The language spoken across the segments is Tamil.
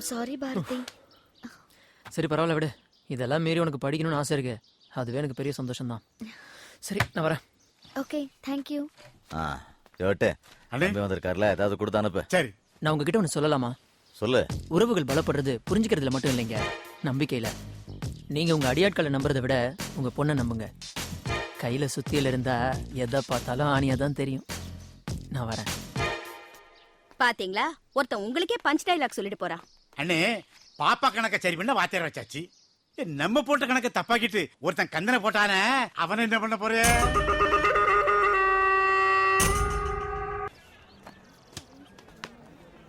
I'm sorry Bharathi. சரி பரவாயில்ல விடு. இதெல்லாம் மீறி உனக்கு படிக்கணும்னு ஆசை இருக்கு. அதுவே எனக்கு பெரிய சந்தோஷம் தான். சரி நான் வரேன். Okay thank you. வந்திருக்காருல, ஏதாவது கொடுத்து அனுப்பு. சரி. நான் உங்ககிட்ட ஒன்று சொல்லலாமா? சொல்லு. உறவுகள் பலப்படுறது புரிஞ்சுக்கிறதுல மட்டும் இல்லைங்க, நம்பிக்கையில. நீங்க உங்க அடியாட்களை நம்புறதை விட உங்க பொண்ணை நம்புங்க. கையில சுத்தியில இருந்தா எதை பார்த்தாலும் ஆணியா தான் தெரியும். நான் வரேன். பாத்தீங்களா, ஒருத்தன் உங்களுக்கே பஞ்ச் டைலாக் சொல்லிட்டு போறான். அண்ணே, பாப்பா கணக்க சரி பண்ண வாத்தியார் வச்சாச்சு. நம்ம போட்ட கணக்க தப்பாக்கிட்டு ஒருத்தன் கந்தனை போட்டானே, அவனை என்ன பண்ண போற?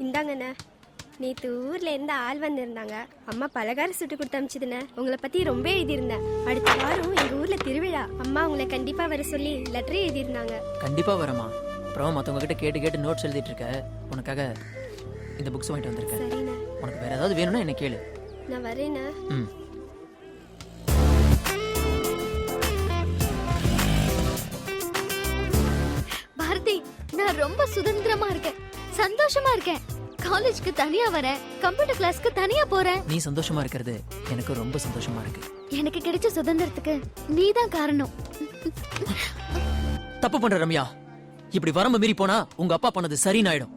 இந்தாங்கண்ணே, நேற்று ஊர்ல இருந்து ஆள் வந்திருந்தாங்க. அம்மா பலகாரம் சுட்டு கொடுத்து அமிச்சதுண்ணே. உங்களை பத்தி ரொம்ப எழுதியிருந்தேன். அடுத்த வாரம் எங்க ஊர்ல திருவிழா. அம்மா உங்களை கண்டிப்பா வர சொல்லி லெட்டர் எழுதியிருந்தாங்க. கண்டிப்பா வரமா. அப்புறம் மத்தவங்க கிட்ட கேட்டு கேட்டு நோட்ஸ் எழுதிட்டு இருக்க. உனக்காக இந்த புக்ஸ் வாங்கிட்டு வந்திருக்கேன். சரிண்ணே. உனக்கு வேற ஏதாவது வேணும்னா என்ன கேளு. நான் வரேண்ணே. பாரதி, நான் ரொம்ப சுதந்திரமா இருக்கேன், சந்தோஷமா இருக்கேன். காலேஜ்க்கு தனியா வரேன், கம்ப்யூட்டர் கிளாஸ்க்கு தனியா போறேன். நீ சந்தோஷமா இருக்கிறது எனக்கு ரொம்ப சந்தோஷமா இருக்கு. எனக்கு கிடைச்ச சுதந்திரத்துக்கு நீதான் காரணம். தப்பு பண்ற ரம்யா. இப்படி வரம்பு மீறி போனா உங்க அப்பா பண்ணது சரின்னு ஆயிடும்.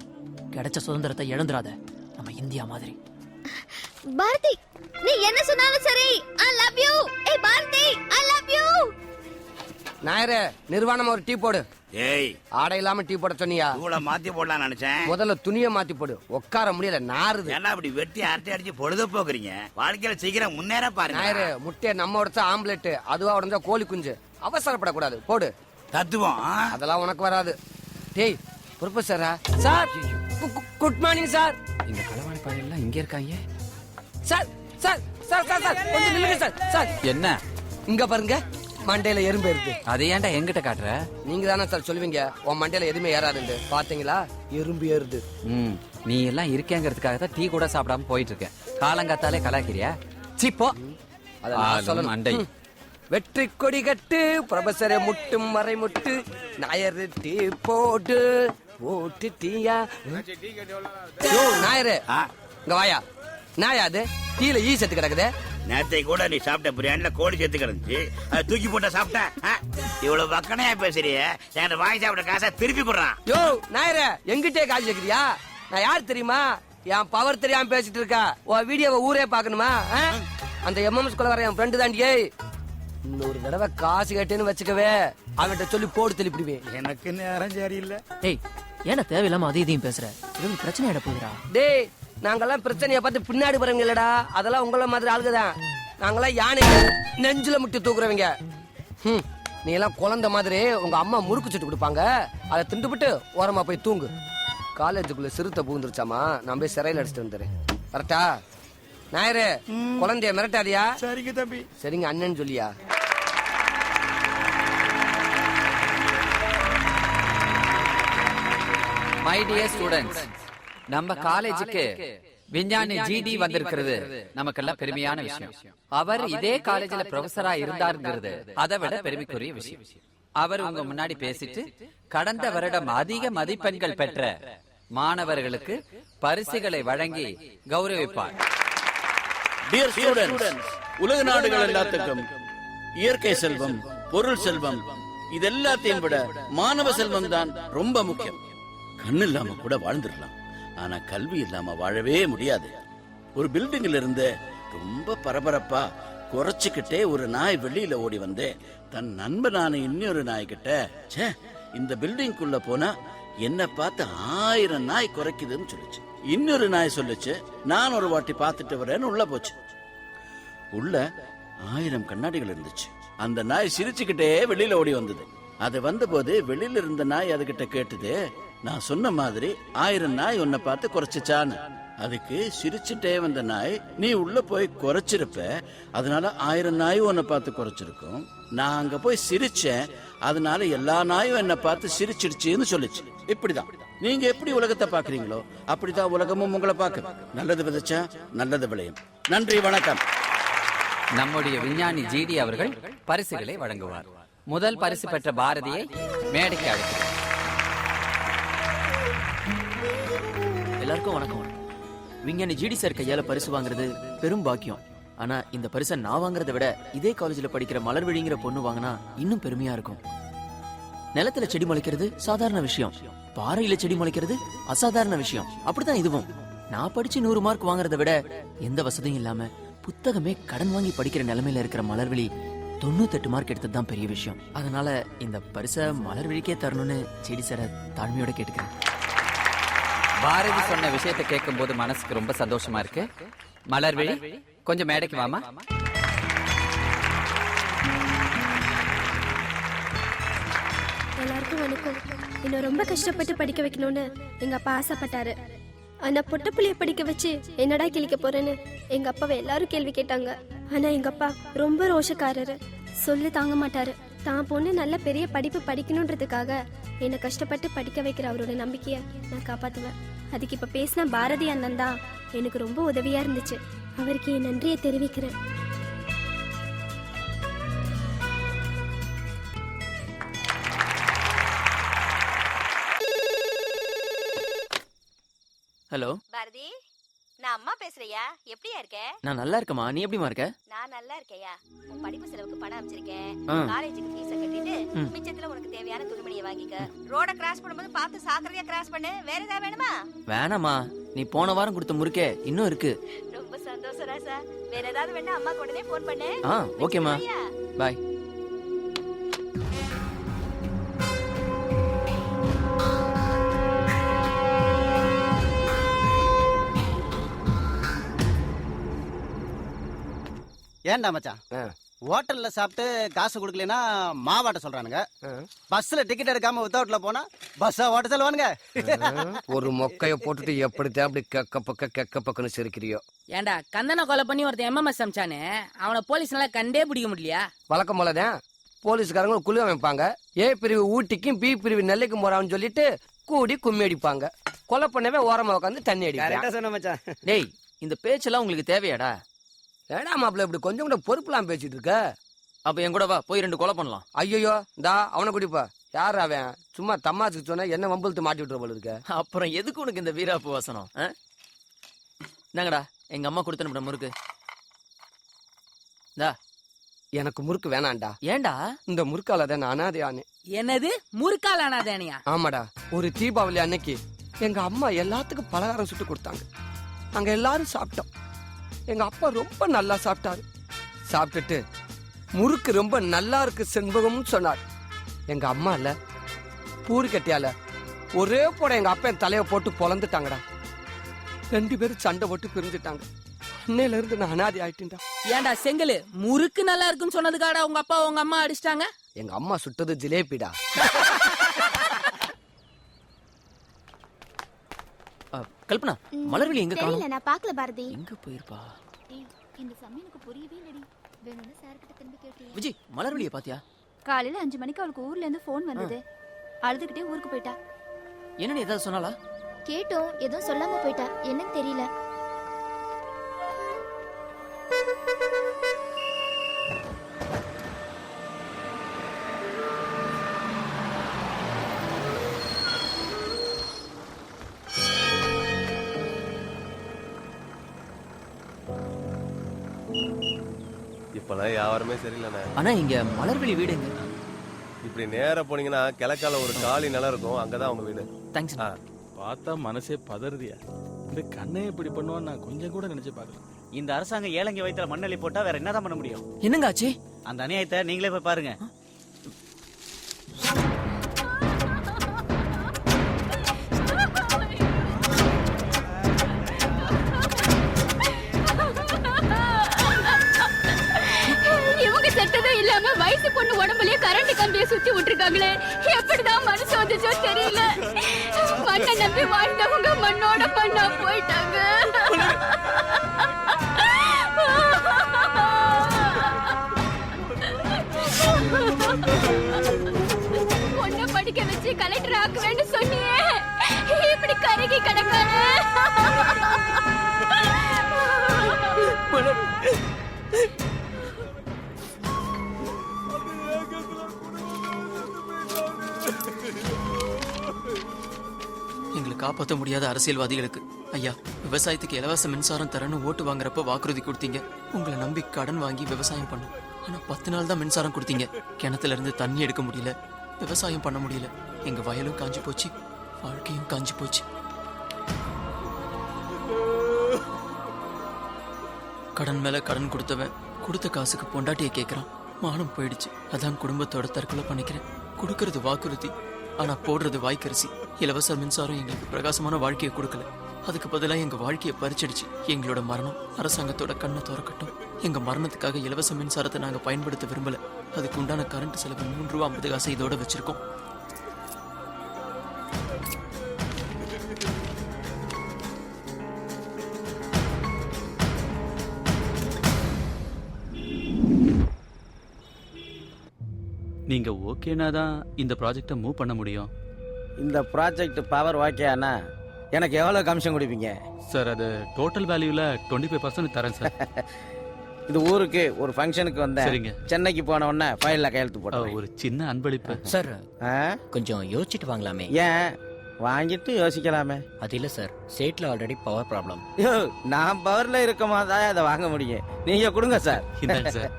கிடைச்ச சுதந்திரத்தை இழந்துராத. நம்ம இந்தியா மாதிரி. பாரதி, நீ என்ன சொன்னாலும் சரி. I love you. ஏய் பாரதி, I love you. நாயரே, நிர்வாணமா ஒரு டீ போடு. ஏய், ஆடை இல்லாம டீ போட சொன்னியா? தூள மாத்தி போடலாம் நினைச்சேன். முதல்ல துணியை மாத்தி போடு. உட்கார முடியல, நாறுது. என்ன அப்படி வெட்டி அரட்டை அடிச்சு பொழுது போக்குறீங்க? வாழ்க்கையில சீக்கிரம் முன்னேற பாருங்க. நாயரே, முட்டைய நம்ம உடச்சா ஆம்லெட், அதுவா உடஞ்சா கோழி குஞ்சு. அவசரப்படக்கூடாது, போடு. தத்துவம் அதெல்லாம் உனக்கு வராது. டேய் ப்ரொஃபஸரா? Sir, good morning sir. இந்த களவாணி பையெல்லாம் இங்க இருக்காங்க. Sir sir sir sir sir கொஞ்சம் நில்லுங்க சார். சார் என்ன? இங்க பாருங்க, மண்டையில எறும்பு இருக்கு. அதை ஏன்டா எங்கிட்ட காட்டுற? நீங்க தானே சார் சொல்லுவீங்க உன் மண்டையில எதுவுமே ஏறாதுன்னு. பாத்தீங்களா, எறும்பு ஏறுது. நீ எல்லாம் இருக்கேங்கிறதுக்காக தான் டீ கூட சாப்பிடாம போயிட்டு இருக்கேன். காலங்காத்தாலே கலாக்கிறியா? சிப்போ அதெல்லாம் சொல்லணும். மண்டை வெற்றி கொடி கட்டு, ப்ரொஃபஸரை முட்டும் மறை முட்டு, நாயரு டீ போட்டு போட்டு டீயா. நாயரு இங்க வாயா. நாயா அது டீல ஈ செத்து கிடக்குது. நேத்தை கூட நீ சாப்பிட்ட பிரியாணில கோழி செத்து கிடந்துச்சு. அதை தூக்கி போட்ட சாப்பிட்ட. இவ்வளவு வக்கனையா பேசுறிய? என் வாங்கி சாப்பிட்ட காசை திருப்பி போடுறான். யோ நாயரு, எங்கிட்டே காசு வைக்கிறியா? நான் யார் தெரியுமா? என் பவர் தெரியாம பேசிட்டு இருக்கா. உன் வீடியோவை ஊரே பாக்கணுமா? அந்த எம்எம்எஸ் குள்ள வர என் ஃப்ரெண்டு தாண்டியே. இன்னொரு தடவை காசு கேட்டேன்னு வச்சுக்கவே, அவன்கிட்ட சொல்லி போடு தெளிப்பிடுவேன். எனக்கு நேரம் சரியில்லை. டேய், ஏன்னா தேவையில்லாம அதை இதையும் பேசுற? இது பிரச்சனை ஆயிட போகுதுடா. டேய், நாங்கெல்லாம் பிரச்சனைய பார்த்து பின்னாடி போறவங்க இல்லடா. அதெல்லாம் உங்கள மாதிரி ஆளுகதான். நாங்கெல்லாம் யானை நெஞ்சில முட்டி தூக்குறவங்க. நீ எல்லாம் குழந்தை மாதிரி உங்க அம்மா முறுக்கு சுட்டு கொடுப்பாங்க, அதை திண்டுபிட்டு ஓரமா போய் தூங்கு. காலேஜுக்குள்ள சிறுத்தை பூந்துருச்சாமா, நான் போய் சிறையில் அடிச்சுட்டு வந்துடுறேன். கரெக்டா? நாயரு, குழந்தைய மிரட்டாதியா? சரிங்க தம்பி. சரிங்க அண்ணன் சொல்லியா? மை டியர் ஸ்டூடெண்ட்ஸ், நம்ம காலேஜுக்கு விஞ்ஞானி ஜிடி வந்திருக்கிறது நமக்கெல்லாம் பெருமையான விஷயம். அவர் இதே காலேஜ்ல ப்ரொஃபஸரா இருந்தாருங்கிறது அதை விட பெருமைக்குரிய விஷயம். அவர் உங்க முன்னாடி பேசிட்டு கடந்த வருடம் அதிக மதிப்பெண்கள் பெற்ற மாணவர்களுக்கு பரிசுகளை வழங்கி கௌரவிப்பார். டியர் ஸ்டூடெண்ட்ஸ், உலக நாடுகள் எல்லாத்துக்கும் இயற்கை செல்வம், பொருள் செல்வம், இது எல்லாத்தையும் விட மாணவ செல்வம் தான் ரொம்ப முக்கியம். கண்ணு இல்லாம கூட வாழ்ந்துடலாம், ஆனா கல்வி இல்லாம வாழவே முடியாது. ஒரு பில்டிங்ல இருந்து ரொம்ப பரபரப்பா குறைச்சுக்கிட்டே ஒரு நாய் வெளியில ஓடி வந்து தன் நண்பனான இன்னொரு நாய் கிட்ட, ச்சே, இந்த பில்டிங்குள்ள போனா என்ன பார்த்து 1000 நாய் குறைக்குதுன்னு சொல்லுச்சு. இன்னொரு நாய் சொல்லுச்சு, நான் ஒரு வாட்டி பார்த்துட்டு வரேன்னு உள்ள போச்சு. உள்ள 1000 கண்ணாடிகள் இருந்துச்சு. அந்த நாய் சிரிச்சுக்கிட்டே வெளியில ஓடி வந்தது. அது வந்த போது வெளியில இருந்த நாய் அதுகிட்ட கேட்டது, நான் சொன்ன மாதிரி 1000 நாய் உன்னை பார்த்து குறைச்சிச்சான்னு. அதுக்கு சிரிச்சுட்டே வந்த நாய், நீ உள்ள போய் குறைச்சிருப்ப, அதனால 1000 நாயும் உன்னை பார்த்து குறைச்சிருக்கும். நான் அங்க போய் சிரிச்சேன், அதனால எல்லா நாயும் என்னை பார்த்து சிரிச்சிடுச்சுன்னு சொல்லிச்சு. இப்படிதான் நீங்க எப்படி உலகத்தை பாக்குறீங்களோ அப்படிதான் உலகமும் உங்களை பார்க்க. நல்லது விதைச்சா நல்லது விளையும். நன்றி, வணக்கம். நம்முடைய விஞ்ஞானி ஜிடி அவர்கள் பரிசுகளை வழங்குவார். முதல் பரிசு பெற்ற பாரதியை மேடைக்கு அழைக்கிறார். எல்லாருக்கும் வணக்கம். விஞ்ஞானி ஜிடி சார் கையால பரிசு வாங்குறது பெரும் பாக்கியம். ஆனா இந்த பரிசை நான் வாங்குறதை விட இதே காலேஜ்ல படிக்கிற மலர்விழிங்கிற பொண்ணு வாங்கினா இன்னும் பெருமையா இருக்கும். நிலத்துல செடி முளைக்கிறது சாதாரண விஷயம், பாறையில செடி முளைக்கிறது அசாதாரண விஷயம். அப்படிதான் இதுவும். நான் படிச்சு 100 மார்க் வாங்குறதை விட எந்த வசதியும் இல்லாம புத்தகமே கடன் வாங்கி படிக்கிற நிலைமையில இருக்கிற மலர்விழி 98 மார்க் எடுத்ததுதான் பெரிய விஷயம். அதனால இந்த பரிசை மலர்விழிக்கே தரணும்னு செடி சார தாழ்மையோட கேட்டுக்கிறேன். பாரதி சொன்ன விஷயத்தை கேட்கும் போது மனசுக்கு ரொம்ப சந்தோஷமா இருக்கு. மலர்விழி, கொஞ்சம் மேடைக்கு வாமா. எல்லாருக்கும் வணக்கம். என்ன ரொம்ப கஷ்டப்பட்டு படிக்க வைக்கணும்னு எங்க அப்பா ஆசைப்பட்டாரு. ஆனா பொட்ட புள்ளைய படிக்க வச்சு என்னடா கிழிக்க போறேன்னு எங்க அப்பாவை எல்லாரும் கேள்வி கேட்டாங்க. ஆனா எங்க அப்பா ரொம்ப ரோஷக்காரரு, சொல்லு தாங்க மாட்டாரு. தான் பொண்ணு நல்ல பெரிய படிப்பு படிக்கணுன்றதுக்காக என்னை கஷ்டப்பட்டு படிக்க வைக்கிற அவரோட நம்பிக்கைய நான் காப்பாத்துவேன். அதுக்கு இப்ப பேசின பாரதி அண்ணன் தான் எனக்கு ரொம்ப உதவியா இருந்துச்சு. அவருக்கு என் நன்றியை தெரிவிக்கிறேன். ஹலோ பாரதி, நான் அம்மா பேசுறியா? எப்படியா இருக்க? நான் நல்லா இருக்கேம்மா, நீ எப்படிமா இருக்க? நான் நல்லா இருக்கேயா. உன் படிப்பு செலவுக்கு பணம் அமைச்சிருக்கேன். ஆ. காலேஜுக்கு ஃபீஸ கட்டிட்டு மிச்சத்துல உனக்கு தேவையான துணிமணியை வாங்கிக்க. ரோட கிராஸ் பண்ணும்போது பார்த்து சாக்கிரதையா கிராஸ் பண்ணு. வேற ஏதாவது வேணுமா? வேணாமா, நீ போன வாரம் கொடுத்த முறுக்கே இன்னும் இருக்கு. ரொம்ப சந்தோஷம் ராசா. வேற ஏதாவது வேணா அம்மா உடனே போன் பண்ணு. ஓகேமா, பாய். ஏன்டா மச்சான், ஹோட்டல்ல சாப்பிட்டு காசு கொடுக்கலனா மாவாட்ட சொல்றானுங்க. பஸ்ல டிக்கெட் எடுக்காம வித்தவுட்ல போனா பஸ்ஸா ஓட்ட சொல்லுவானுங்க. ஒரு மொக்கைய போட்டுட்டு எப்படித்தான் அப்படி கெக்க பக்கன்னு சிரிக்கிறியோ? ஏண்டா, கந்தனை கொலை பண்ணி ஒருத்தன் எம்எம்எஸ் அமிச்சானே, அவனை போலீஸ்னால கண்டே பிடிக்க முடியலையா? வழக்கம் போலதான் போலீஸ்காரங்க குழு அமைப்பாங்க. ஏ பிரிவு ஊட்டிக்கும் பி பிரிவு நெல்லைக்கும் போறான்னு சொல்லிட்டு கூடி கும்மி அடிப்பாங்க. கொலை பண்ணவே ஓரமா உட்காந்து தண்ணி அடிப்பாங்க. டேய், இந்த பேச்செல்லாம் உங்களுக்கு தேவையாடா? ஏடா மாப்பிள்ள இப்படி கொஞ்சம் கூட பொறுப்புலாம் பேசிட்டு இருக்க? அப்ப என் கூட வா, போய் 2 கொலை பண்ணலாம். ஐயோ, இந்தா அவனை குடிப்பா. யார் அவன்? சும்மா தம்மாச்சுக்கு சொன்னா என்ன வம்புலத்து மாட்டி விட்டுற போல இருக்க. அப்புறம் எதுக்கு உனக்கு இந்த வீராப்பு வாசனம்? என்னங்கடா, எங்க அம்மா கொடுத்த நம்ம முறுக்கு. எனக்கு முறுக்கு வேணாண்டா. ஏண்டா? இந்த முறுக்கால தான் நான் அனாதையானே. என்னது முறுக்கால் அனாதையா? ஆமாடா, ஒரு தீபாவளி அன்னைக்கு எங்க அம்மா எல்லாத்துக்கும் பலகாரம் சுட்டு கொடுத்தாங்க. நாங்க எல்லாரும் சாப்பிட்டோம். எங்க அப்பா ரொம்ப நல்லா சாப்பிட்டாரு. சாப்பிட்டுட்டு முறுக்கு ரொம்ப நல்லா இருக்கு செண்பகம்னு சொன்னார். எங்க அம்மா இல்ல பூரி கட்டியால ஒரே போட எங்க அப்பா என் தலைய போட்டு பொழந்துட்டாங்கடா. 2 பேரும் சண்டை போட்டு பிரிஞ்சுட்டாங்க. அன்னையில இருந்து நான் அனாதை ஆயிட்டேன்டா. ஏண்டா செங்கலு, முறுக்கு நல்லா இருக்குன்னு சொன்னதுக்காடா உங்க அப்பா உங்க அம்மா அடிச்சிட்டாங்க? எங்க அம்மா சுட்டது ஜிலேபிடா. கல்பனா, மலர்விழி எங்க காணோம்? தெரியல, நான் பார்க்கல பாரதி. எங்க போயிருப்பா? இந்த சமயம் எனக்கு புரியவே இல்லடி. வேணும்னா சார் கிட்ட திரும்பி கேட்டியா? விஜய், மலர்விழியை பாத்தியா? காலையில 5 மணிக்கு அவளுக்கு ஊர்ல இருந்து போன் வந்தது. அழுதுகிட்டே ஊருக்கு போயிட்டா. என்னன்னு ஏதாவது சொன்னாலா? கேட்டோம், எதுவும் சொல்லாம போயிட்டா. என்னன்னு தெரியல. இப்பெல்லாம் யாருமே சரியில்லைண்ணே. ஆனா இங்க மலர்விழி வீடு எங்க? இப்படி நேரா போனீங்கன்னா கிழக்கால ஒரு காலி நிலம் இருக்கும், அங்கதான் அவங்க வீடு. தேங்க்ஸ். பார்த்தா மனசே பதறுதியா. இந்த கண்ணை இப்படி பண்ணுவான்னு நான் கொஞ்சம் கூட நினைச்சு பார்க்கல. இந்த அரசாங்கம் ஏலங்கி வயித்துல மண்ணள்ளி போட்டா வேற என்னதான் பண்ண முடியும்? என்னங்க ஆச்சு? அந்த அநியாயத்தை நீங்களே போய் பாருங்க. இவங்க செத்ததே இல்லாம வயசு பொண்ணு உடம்புலயே கரண்ட் கம்பியை சுத்தி விட்டுருக்காங்களே. எப்படிதான் மனசு வந்துச்சோ தெரியல. மண்ணை நம்பி வாழ்ந்தவங்க மண்ணோட மண்ணா போயிட்டாங்க. பொண்ணை படிக்க வச்சு கலெக்டர் ஆக்குவேன்னு சொன்னியே, இப்படி கருகி கிடக்கான. எங்களை காப்பாற்ற முடியாத அரசியல்வாதிகளுக்கு ஐயா, விவசாயத்துக்கு இலவச மின்சாரம் தரேன்னு ஓட்டு வாங்குறப்ப வாக்குறுதி கொடுத்தீங்க. உங்களை நம்பி கடன் வாங்கி விவசாயம் பண்ணோம். ஆனா 10 நாள் தான் மின்சாரம் கொடுத்தீங்க. கிணத்துல இருந்து தண்ணி எடுக்க முடியல, விவசாயம் பண்ண முடியல. எங்க வயலும் காஞ்சு போச்சு, வாழ்க்கையும் காஞ்சு போச்சு. கடன் மேல கடன் கொடுத்தவன் கொடுத்த காசுக்கு பொண்டாட்டியை கேட்கறான். மானம் போயிடுச்சு. அதான் குடும்பத்தோட தற்கொலை பண்ணிக்கிறேன். கொடுக்கறது வாக்குறுதி, ஆனா போடுறது வாய்க்கரிசி. இலவச மின்சாரம் எங்களுக்கு பிரகாசமான வாழ்க்கையை கொடுக்கல. அதுக்கு பதிலாக எங்க வாழ்க்கையை பறிச்சிடுச்சு. எங்களோட மரணம் அரசாங்கத்தோட கண்ணை திறக்கட்டும். எங்க மரணத்துக்காக இலவச மின்சாரத்தை நாங்க பயன்படுத்த விரும்பல. அதுக்கு உண்டான கரண்ட் செலவு 3 ரூபா 50 காசு இதோட வச்சிருக்கோம். நீங்க ஓகேனா தான் இந்த ப்ராஜெக்டை மூவ் பண்ண முடியும். இந்த ப்ராஜெக்ட் பவர் ஓகேனா எனக்கு எவ்வளவு கமிஷன் கொடுப்பீங்க? சார் அது டோட்டல் வேல்யூல 25% தரேன் சார். இது ஊருக்கு ஒரு ஃபங்க்ஷனுக்கு வந்தேன். சரிங்க. சென்னைக்கு போன உடனே ஃபைல்ல கையெழுத்து போட்டேன். ஒரு சின்ன அன்பளிப்பு சார். கொஞ்சம் யோசிச்சுட்டு வாங்கலாமே. ஏன் வாங்கிட்டு யோசிக்கலாமே? அது இல்ல சார், ஸ்டேட்ல ஆல்ரெடி பவர் ப்ராப்ளம். நான் பவர்ல இருக்கமா தான் அதை வாங்க முடியும். நீங்க கொடுங்க சார். இந்தாங்க சார்.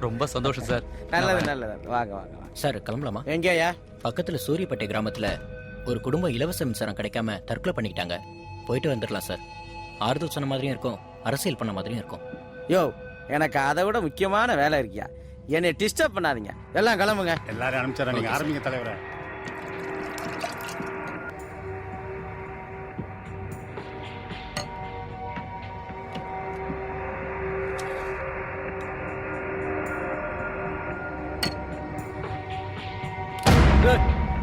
ரொம்ப சந்தோஷம் சார். நல்லது நல்லது. வாங்க வாங்க சார் கிளம்பலாமா? எங்கயா? பக்கத்துல சூரியப்பட்டை கிராமத்துல ஒரு குடும்பம் இலவச மின்சாரம் கிடைக்காம தற்கொலை பண்ணிக்கிட்டாங்க. போயிட்டு வந்துடலாம் சார். ஆறுதல் சொன்ன மாதிரியும் இருக்கும், அரசியல் பண்ண மாதிரியும் இருக்கும். யோ, எனக்கு அதை விட முக்கியமான வேலை இருக்கியா? என்னை டிஸ்டர்ப் பண்ணாதீங்க. எல்லாம் கிளம்புங்க. எல்லாரும் அனுப்பிச்சாரா? நீங்க ஆரம்பிங்க தலைவரே.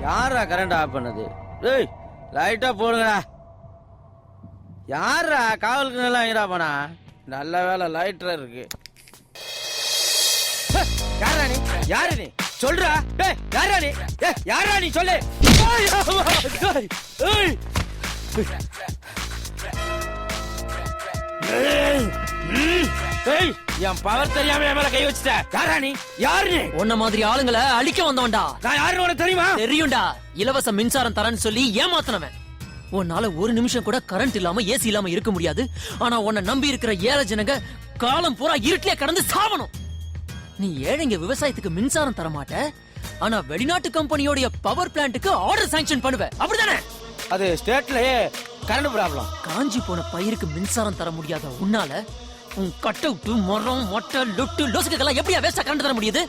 யாரா கரண்ட் ஆஃப் பண்ணது? ஏய், லைட்டா போடுங்கடா. யாரா காவலுக்கு நல்லா ஐரா போனா? நல்ல வேலை லைட்டர் இருக்கு. யாரா நீ? யாரு நீ? சொல்றா. ஏய், யாரா நீ? ஏய், யாரா நீ சொல்லு. ஏய், என் பவர் தெரியாம என் மேல கை வச்சுட்ட. யாரா நீ? யாரு நீ? உன்ன மாதிரி ஆளுங்களை அழிக்க வந்தவன்டா. நான் யாருன்னு உனக்கு தெரியுமா? தெரியும்டா. இலவச மின்சாரம் தரேன்னு சொல்லி ஏமாத்தினவன். உன்னால ஒரு நிமிஷம் கூட கரண்ட் இல்லாம ஏசி இல்லாம இருக்க முடியாது. ஆனா உன்னை நம்பி இருக்கிற ஏழை ஜனங்க காலம் பூரா இருட்டிலே கடந்து சாவணும். நீ ஏழைங்க விவசாயத்துக்கு மின்சாரம் தர மாட்ட, ஆனா வெளிநாட்டு கம்பெனியோட பவர் பிளான்ட்டுக்கு ஆர்டர் சாங்ஷன் பண்ணுவ. அப்படிதானே? அது ஸ்டேட்லயே கரண்ட் ப்ராப்ளம். காஞ்சி போன பயிருக்கு மின்சாரம் தர முடியாத உன்னால உன் கட் அவுட் மரம் மொட்டை லுட்டு லோசுக்கெல்லாம் எப்படியா வேஸ்டா கரண்ட் தர முடியுது?